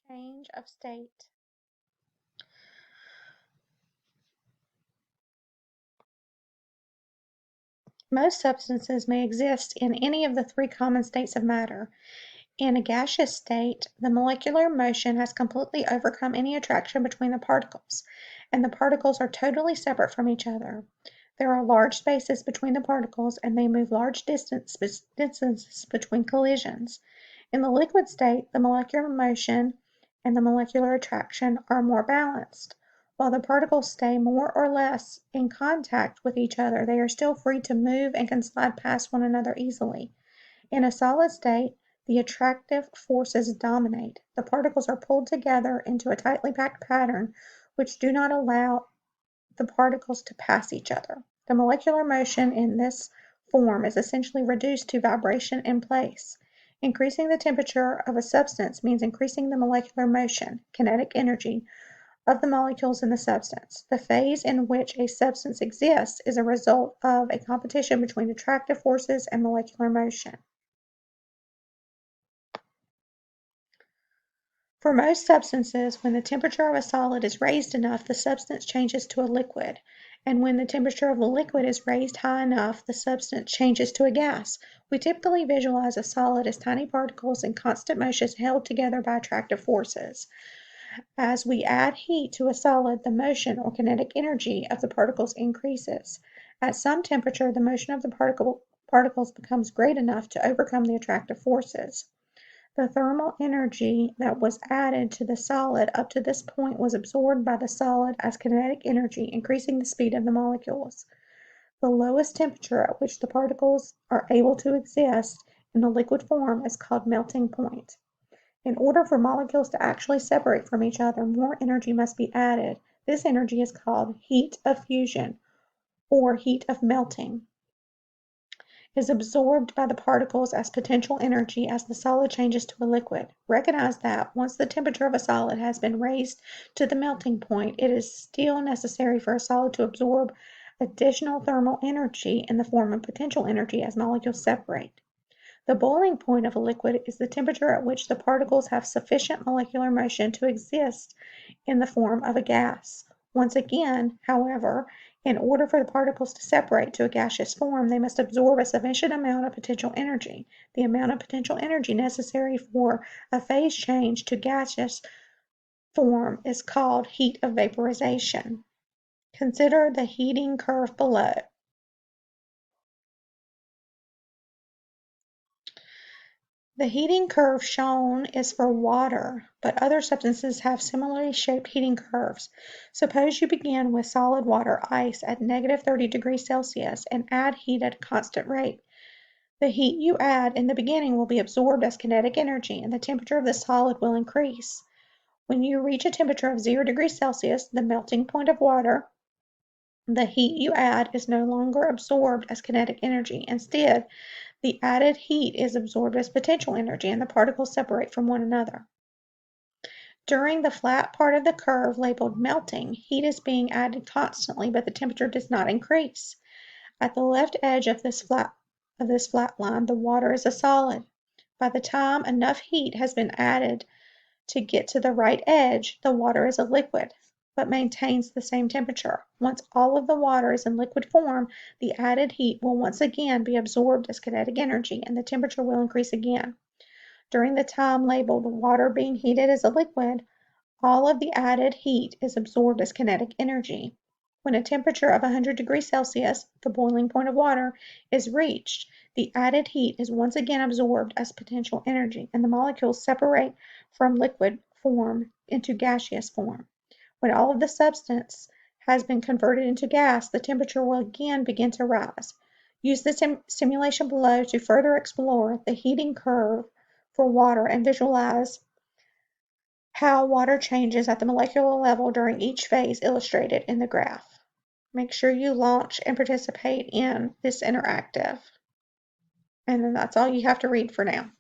Change of state. Most substances may exist in any of the three common states of matter. In a gaseous state, the molecular motion has completely overcome any attraction between the particles, and the particles are totally separate from each other. There are large spaces between the particles, and they move large distances between collisions. In the liquid state, the molecular motion and the molecular attraction are more balanced. While the particles stay more or less in contact with each other, they are still free to move and can slide past one another easily. In a solid state, the attractive forces dominate. The particles are pulled together into a tightly packed pattern, which do not allow the particles to pass each other. The molecular motion in this form is essentially reduced to vibration in place. Increasing the temperature of a substance means increasing the molecular motion, kinetic energy, of the molecules in the substance. The phase in which a substance exists is a result of a competition between attractive forces and molecular motion. For most substances, when the temperature of a solid is raised enough, the substance changes to a liquid, and when the temperature of the liquid is raised high enough, the substance changes to a gas. We typically visualize a solid as tiny particles in constant motion held together by attractive forces. As we add heat to a solid, the motion or kinetic energy of the particles increases. At some temperature, the motion of the particles becomes great enough to overcome the attractive forces. The thermal energy that was added to the solid up to this point was absorbed by the solid as kinetic energy, increasing the speed of the molecules. The lowest temperature at which the particles are able to exist in the liquid form is called melting point. In order for molecules to actually separate from each other, more energy must be added. This energy is called heat of fusion, or heat of melting. It is absorbed by the particles as potential energy as the solid changes to a liquid. Recognize that once the temperature of a solid has been raised to the melting point, it is still necessary for a solid to absorb additional thermal energy in the form of potential energy as molecules separate. The boiling point of a liquid is the temperature at which the particles have sufficient molecular motion to exist in the form of a gas. Once again, however, in order for the particles to separate to a gaseous form, they must absorb a sufficient amount of potential energy. The amount of potential energy necessary for a phase change to gaseous form is called heat of vaporization. Consider the heating curve below. The heating curve shown is for water, but other substances have similarly shaped heating curves. Suppose you begin with solid water, ice, at negative 30 degrees Celsius and add heat at a constant rate. The heat you add in the beginning will be absorbed as kinetic energy, and the temperature of the solid will increase. When you reach a temperature of 0 degrees Celsius, the melting point of water, the heat you add is no longer absorbed as kinetic energy. Instead, the added heat is absorbed as potential energy, and the particles separate from one another. During the flat part of the curve labeled melting, heat is being added constantly, but the temperature does not increase. At the left edge of this flat line, the water is a solid. By the time enough heat has been added to get to the right edge, the water is a liquid, but maintains the same temperature. Once all of the water is in liquid form, the added heat will once again be absorbed as kinetic energy, and the temperature will increase again. During the time labeled water being heated as a liquid, all of the added heat is absorbed as kinetic energy. When a temperature of 100 degrees Celsius, the boiling point of water, is reached, the added heat is once again absorbed as potential energy, and the molecules separate from liquid form into gaseous form. When all of the substance has been converted into gas, the temperature will again begin to rise. Use the simulation below to further explore the heating curve for water and visualize how water changes at the molecular level during each phase illustrated in the graph. Make sure you launch and participate in this interactive. And then that's all you have to read for now.